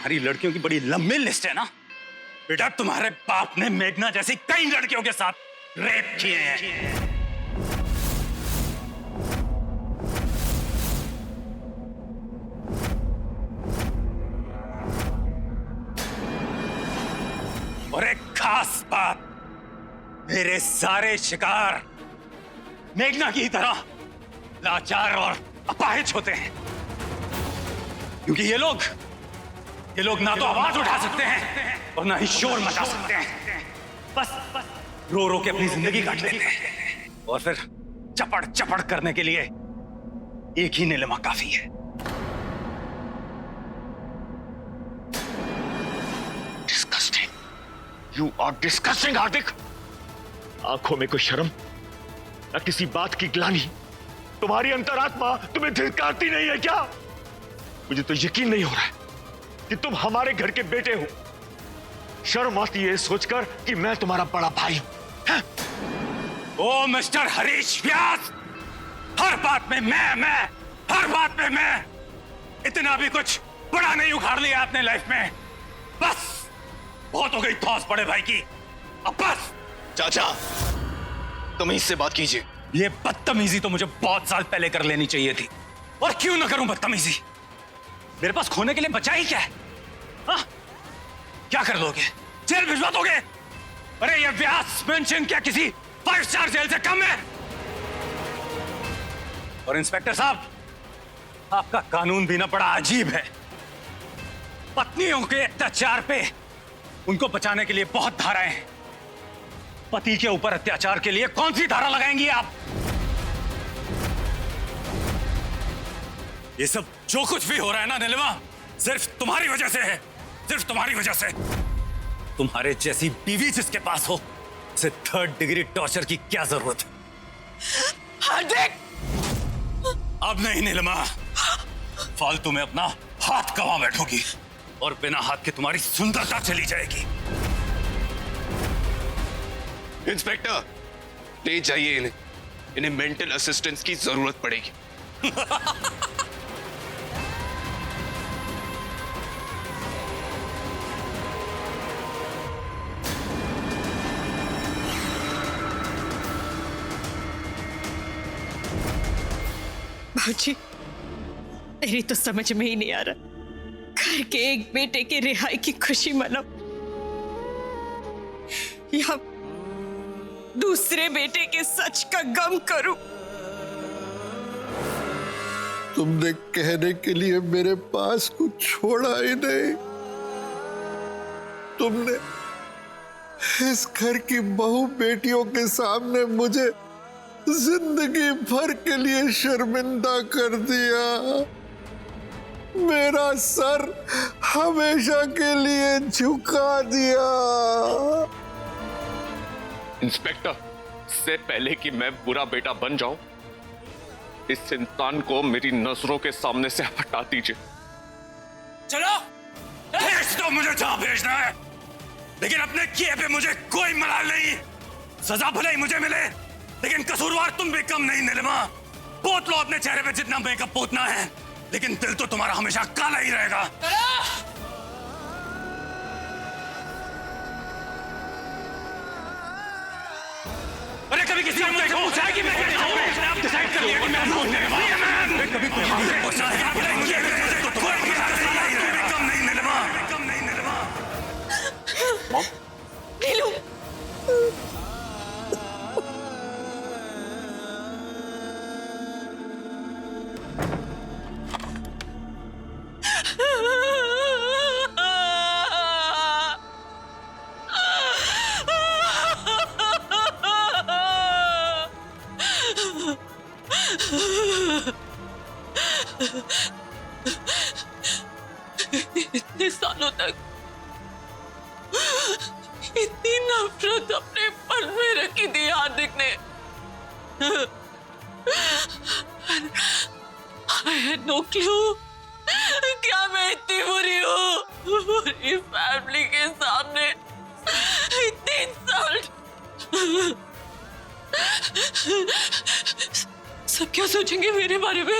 तुम्हारी लड़कियों की बड़ी लंबी लिस्ट है ना बेटा। तुम्हारे बाप ने मेघना जैसी कई लड़कियों के साथ रेप किए हैं। और एक खास बात, मेरे सारे शिकार मेघना की तरह लाचार और अपाहिज होते हैं, क्योंकि ये लोग ना तो आवाज उठा सकते हैं और ना ही शोर मचा सकते हैं। बस रो रो के अपनी जिंदगी काट लेते हैं और फिर चपड़ चपड़ करने के लिए एक ही नीलिमा काफी है। You are disgusting, हार्दिक। आंखों में कोई शर्म, न किसी बात की ग्लानि। तुम्हारी अंतरात्मा तुम्हें धिक्कारती नहीं है क्या? मुझे तो यकीन नहीं हो रहा है कि तुम हमारे घर के बेटे हो। शर्म आती है सोचकर कि मैं तुम्हारा बड़ा भाई हूं। ओ मिस्टर हरीश व्यास, हर बात में मैं, हर बात में मैं। इतना भी कुछ बड़ा नहीं उखाड़ लिया आपने लाइफ में। बस बहुत हो गई धौंस बड़े भाई की, अब बस। चाचा, तुम इससे बात कीजिए। ये बदतमीजी तो मुझे बहुत साल पहले कर लेनी चाहिए थी, और क्यों ना करूं बदतमीजी। मेरे पास खोने के लिए बचा ही क्या है? हाँ? क्या कर लोगे? जेल भिजवा दोगे? अरे ये व्यास मेंशन क्या किसी 5 स्टार जेल से कम है? और इंस्पेक्टर साहब, आपका कानून भी ना बड़ा अजीब है। पत्नियों के अत्याचार पे उनको बचाने के लिए बहुत धाराएं हैं। पति के ऊपर अत्याचार के लिए कौन सी धारा लगाएंगी आप? ये सब जो कुछ भी हो रहा है ना नीलिमा, सिर्फ तुम्हारी वजह से है, सिर्फ तुम्हारी वजह से। तुम्हारे जैसी बीवी जिसके पास हो, उसे 3rd डिग्री टॉर्चर की क्या जरूरत है? हार्दिक! अब नहीं नीलिमा, फालतू में अपना हाथ गंवा बैठोगी और बिना हाथ के तुम्हारी सुंदरता चली जाएगी। इंस्पेक्टर, ले जाइए इन्हें मेंटल असिस्टेंस की जरूरत पड़ेगी। भाजी, मेरी तो समझ में ही नहीं आ रहा। घर के एक बेटे की रिहाई की खुशी मनाओ या दूसरे बेटे के सच का गम करूं। तुमने कहने के लिए मेरे पास कुछ छोड़ा ही नहीं। तुमने इस घर की बहू बेटियों के सामने मुझे जिंदगी भर के लिए शर्मिंदा कर दिया। मेरा सर हमेशा के लिए झुका दिया। इंस्पेक्टर, इससे पहले कि मैं बुरा बेटा बन जाऊं, इस इंसान को मेरी नजरों के सामने से हटा दीजिए। चलो, भेज दो मुझे जहां भेजना है, लेकिन अपने किए पे मुझे कोई मलाल नहीं। सजा भले ही मुझे मिले, लेकिन कसूरवार तुम भी कम नहीं नीलिमा। पोत लो अपने चेहरे पे जितना मेकअप पोतना है, लेकिन दिल तो तुम्हारा हमेशा काला ही रहेगा। अरे कभी किसी ने मुझे पूछा है कि मैं कैसा हूं? आप डिसाइड कर लिया कि मैं कौन है। कभी कोई मुझे पूछा है कि मुझे तो कोई कम नहीं नीलिमा, कम नहीं नीलिमा। नीलू, इतने सालों तक इतनी नफरत अपने मन में रखी थी हार्दिक ने। I had no clue क्या मैं इतनी बुरी हूँ। पूरी फैमिली के सामने इतनी इंसल्ट। सब क्या सोचेंगे मेरे बारे में?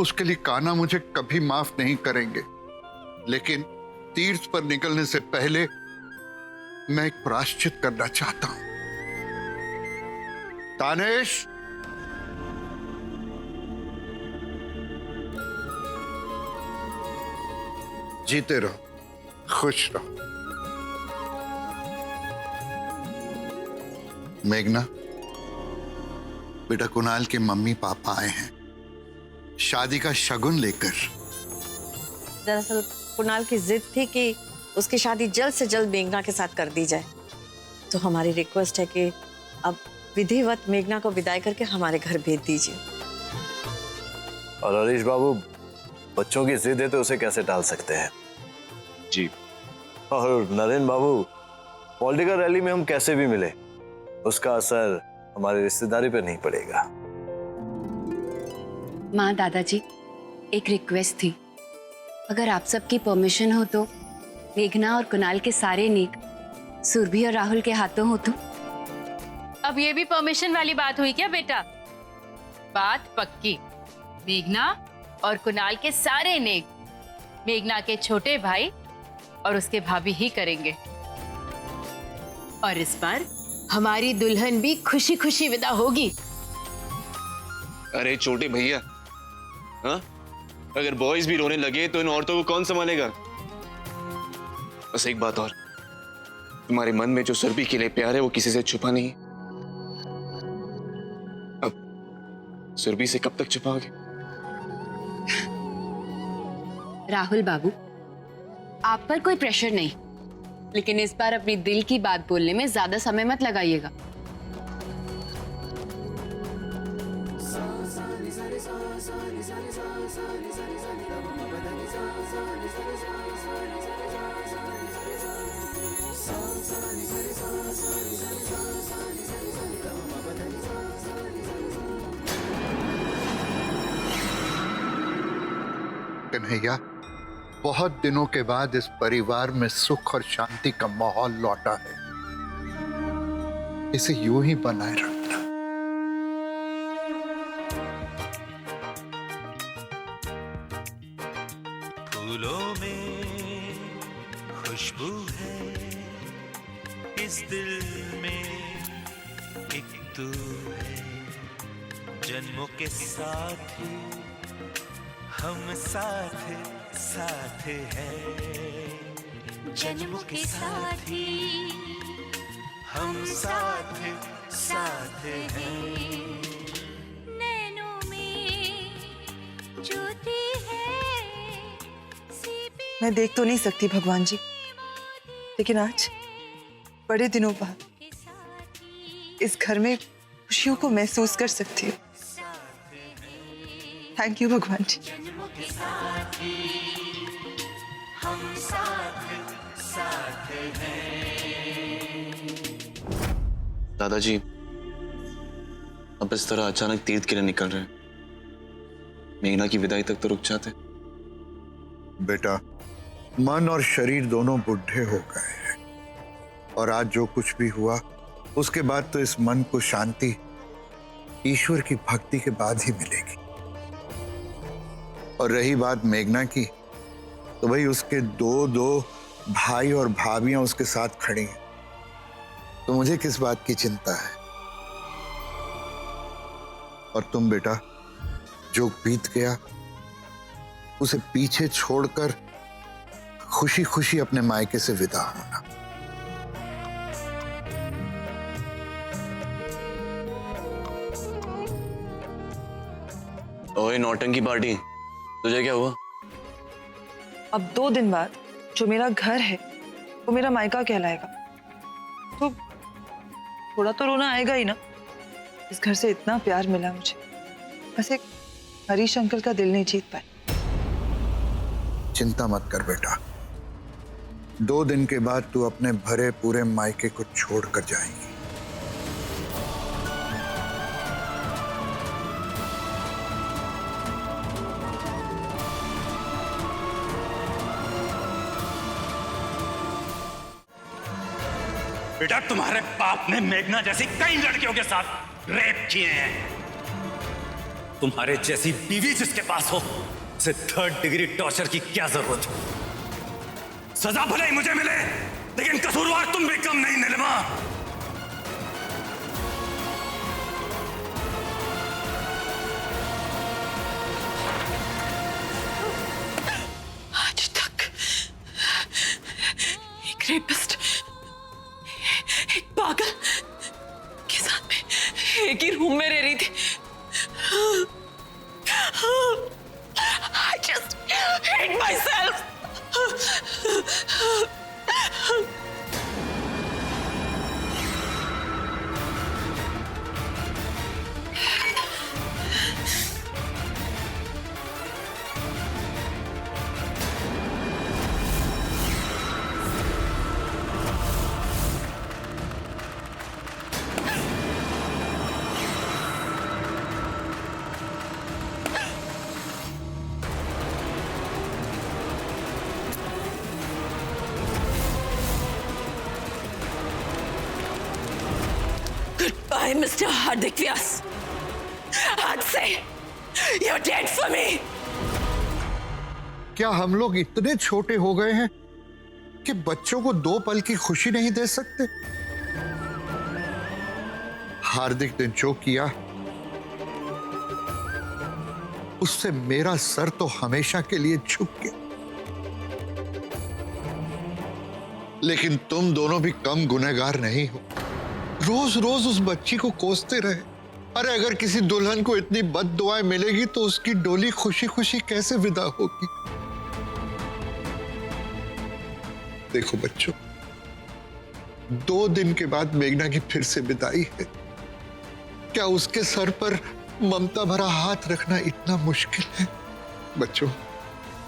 उसके लिए कान्हा मुझे कभी माफ नहीं करेंगे, लेकिन तीर्थ पर निकलने से पहले मैं एक प्रायश्चित करना चाहता हूं। तानेश, जीते रहो, खुश रहो। मेघना, बेटा कुणाल के मम्मी पापा आए हैं शादी का शगुन लेकर। दरअसल कुणाल की जिद थी कि उसकी शादी जल्द से जल्द मेघना के साथ कर दी जाए, तो हमारी रिक्वेस्ट है कि अब विधिवत मेघना को विदाई करके हमारे घर भेज दीजिए। और हरीश बाबू, बच्चों की जिद है तो उसे कैसे टाल सकते हैं जी। और नरेंद्र बाबू, पॉलिटिकल रैली में हम कैसे भी मिले, उसका असर हमारी रिश्तेदारी पर नहीं पड़ेगा। माँ, दादाजी, एक रिक्वेस्ट थी। अगर आप सबकी परमिशन हो तो मेघना और कुणाल के सारे नेक सुरभि और राहुल के हाथों हो तो। अब ये भी परमिशन वाली बात हुई क्या बेटा? बात पक्की। मेघना और कुणाल के सारे नेक मेघना के छोटे भाई और उसके भाभी ही करेंगे। और इस बार हमारी दुल्हन भी खुशी खुशी विदा होगी। अरे छोटे भैया, हाँ, अगर बॉयज भी रोने लगे तो इन औरतों को कौन संभालेगा? बस एक बात और, तुम्हारे मन में जो सुरभि के लिए प्यार है वो किसी से छुपा नहीं। अब सुरभि से कब तक छुपाओगे? राहुल बाबू, आप पर कोई प्रेशर नहीं, लेकिन इस बार अपनी दिल की बात बोलने में ज्यादा समय मत लगाइएगा। कन्हैया, बहुत दिनों के बाद इस परिवार में सुख और शांति का माहौल लौटा है, इसे यूं ही बनाए रखना। फूलों में खुशबू है, इस दिल में एक तू है, जन्मों के साथ हम साथ साथ हैं, जन्मों के साथ हम साथ साथ हैं। नैनों में ज्योति है। मैं देख तो नहीं सकती भगवान जी, लेकिन आज बड़े दिनों बाद इस घर में खुशियों को महसूस कर सकती हूँ। थैंक यू भगवान जी। दादाजी, अब इस तरह अचानक तीर्थ के लिए निकल रहे हैं, मेघना की विदाई तक तो रुक जाते। बेटा, मन और शरीर दोनों बुढ़े हो गए हैं, और आज जो कुछ भी हुआ उसके बाद तो इस मन को शांति ईश्वर की भक्ति के बाद ही मिलेगी। और रही बात मेघना की, तो भाई उसके दो भाई और भाभियां उसके साथ खड़ी हैं, तो मुझे किस बात की चिंता है। और तुम बेटा, जो बीत गया उसे पीछे छोड़कर खुशी खुशी अपने मायके से विदा होना। ओए नौटंकी पार्टी, तुझे क्या हुआ? अब 2 दिन बाद जो मेरा घर है वो मेरा मायका कहलाएगा, तो थोड़ा तो रोना आएगा ही ना। इस घर से इतना प्यार मिला मुझे, बस एक हरीश अंकल का दिल नहीं जीत पाए। चिंता मत कर बेटा, 2 दिन के बाद तू अपने भरे पूरे मायके को छोड़कर जाएगी। बेटा, तुम्हारे बाप ने मेघना जैसी कई लड़कियों के साथ रेप किए हैं। तुम्हारे जैसी बीवी जिसके पास हो उसे 3rd डिग्री टॉर्चर की क्या जरूरत? सजा भले ही मुझे मिले, लेकिन कसूरवार तुम भी कम नहीं नीलिमा। आज तक एक रेपिस्ट, एक पागल के साथ में एक ही रूम में रह रही थी। I just hate myself. Goodbye, Mr. Hardik Vyas. आज से you're dead for me. क्या हम लोग इतने छोटे हो गए हैं कि बच्चों को 2 पल की खुशी नहीं दे सकते? हार्दिक ने जो किया उससे मेरा सर तो हमेशा के लिए झुक गया। लेकिन तुम दोनों भी कम गुनहगार नहीं हो। रोज रोज उस बच्ची को कोसते रहे। अरे अगर किसी दुल्हन को इतनी बद्दुआएं मिलेगी तो उसकी डोली खुशी खुशी कैसे विदा होगी? देखो बच्चों, 2 दिन के बाद मेघना की फिर से विदाई है। क्या उसके सर पर ममता भरा हाथ रखना इतना मुश्किल है? बच्चों,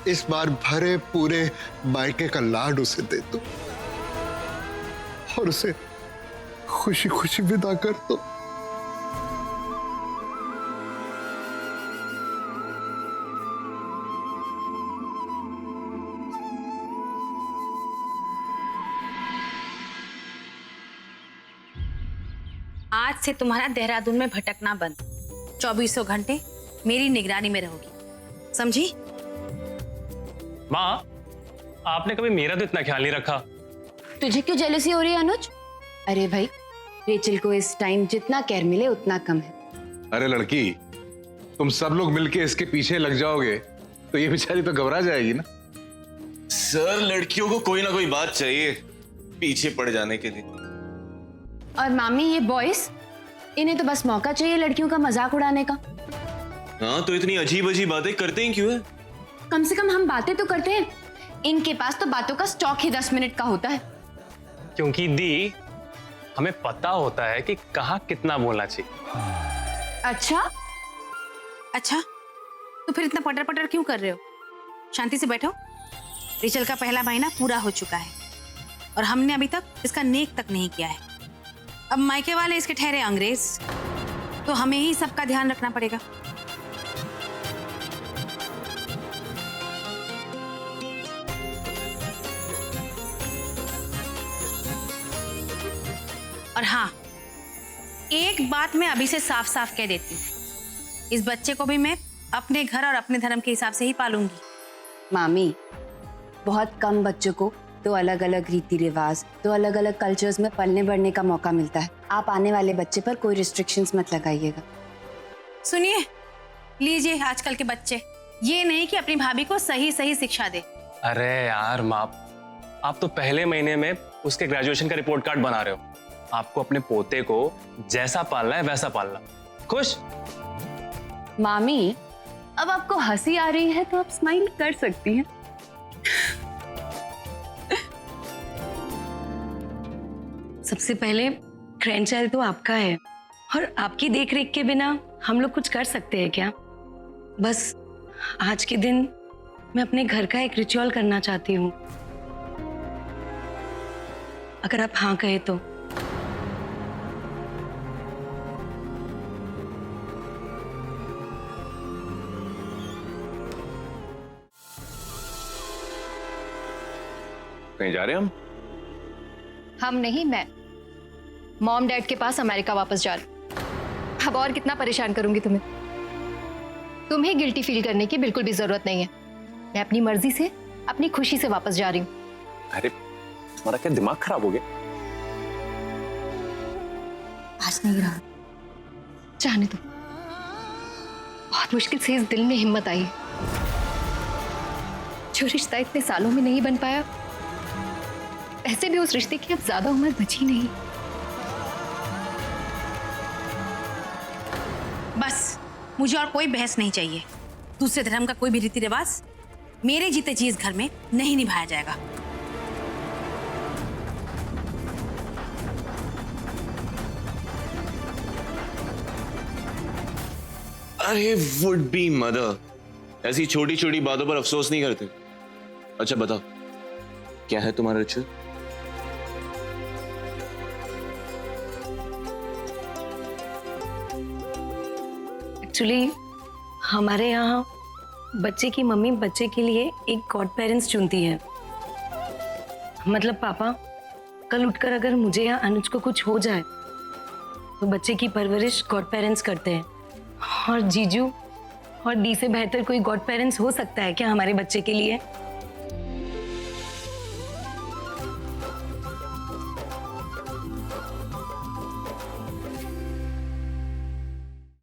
इस बार भरे पूरे मायके का लाड उसे दे दो और उसे खुशी खुशी विदा कर दो। आज से तुम्हारा देहरादून में भटकना बंद। 24 घंटे मेरी निगरानी में रहोगी, समझी? माँ, आपने कभी मेरा तो इतना ख्याल नहीं रखा। तुझे क्यों जेलसी हो रही है अनुज? अरे भाई, रेचल को इस टाइम जितना केयर मिले उतना कम है। अरे लड़की, तुम सब लोग मिलके इसके पीछे लग जाओगे तो ये बेचारी तो घबरा जाएगी ना। सर, लड़कियों को कोई ना कोई बात चाहिए पीछे पड़ जाने के लिए। और मामी, ये बॉयज, इन्हें तो बस मौका चाहिए लड़कियों का मजाक उड़ाने का। हाँ, तो इतनी अजीब अजीब बातें करते ही क्यों है? कम से कम हम बातें तो करते हैं। इनके पास तो बातों का स्टॉक ही 10 मिनट का होता है। क्योंकि दी, हमें पता होता है कि कहाँ कितना बोलना चाहिए। अच्छा, तो फिर इतना पटर पटर क्यों कर रहे हो? शांति से बैठो। रेचल का पहला महीना पूरा हो चुका है और हमने अभी तक इसका नेक तक नहीं किया है। अब मायके वाले इसके ठहरे अंग्रेज, तो हमें ही सबका ध्यान रखना पड़ेगा। और हाँ, एक बात मैं अभी से साफ साफ कह देती हूँ, इस बच्चे को भी मैं अपने घर और अपने धर्म के हिसाब से ही पालूंगी। मामी, बहुत कम बच्चों को 2 अलग अलग रीति रिवाज, 2 अलग अलग कल्चर्स में पलने बढ़ने का मौका मिलता है। आप आने वाले बच्चे पर कोई रिस्ट्रिक्शंस मत लगाइएगा। सुनिए, लीजिए आजकल के बच्चे, ये नहीं कि अपनी भाभी को सही सही शिक्षा दे। अरे यार माँ, आप तो पहले महीने में उसके ग्रेजुएशन का रिपोर्ट कार्ड बना रहे हो। आपको अपने पोते को जैसा पालना है वैसा पालना। खुश? मामी, अब आपको हंसी आ रही है तो आप स्माइल कर सकती हैं। सबसे पहले ग्रैंडचाइल्ड तो आपका है और आपकी देखरेख के बिना हम लोग कुछ कर सकते हैं क्या? बस आज के दिन मैं अपने घर का एक रिचुअल करना चाहती हूँ, अगर आप हाँ कहे तो। कहीं जा रहे हैं हम नहीं, मैं मॉम डैड के पास अमेरिका वापस जा रही हूँ। अब और कितना परेशान करूंगी तुम्हें? तुम्हें गिल्टी फील करने की बिल्कुल भी जरूरत नहीं है। मैं अपनी मर्जी से, अपनी खुशी से वापस जा रही हूँ। अरे तुम्हारा क्या दिमाग खराब हो गया? आज नहीं रहा, जाने दो। बहुत मुश्किल से इस दिल में हिम्मत आई। जो रिश्ता इतने सालों में नहीं बन पाया, ऐसे भी उस रिश्ते की अब ज्यादा उम्र बची नहीं। बस मुझे और कोई बहस नहीं चाहिए। दूसरे धर्म का कोई भी रीति रिवाज मेरे जीते जी इस घर में नहीं निभाया जाएगा। अरे वुड बी मदर, ऐसी छोटी छोटी बातों पर अफसोस नहीं करते। अच्छा बताओ, क्या है तुम्हारा रिचुअल? एक्चुअली हमारे यहाँ बच्चे की मम्मी बच्चे के लिए एक गॉड पेरेंट्स चुनती है। मतलब पापा, कल उठकर अगर मुझे या अनुज को कुछ हो जाए तो बच्चे की परवरिश गॉड पेरेंट्स करते हैं। और जीजू और डी से बेहतर कोई गॉड पेरेंट्स हो सकता है क्या हमारे बच्चे के लिए?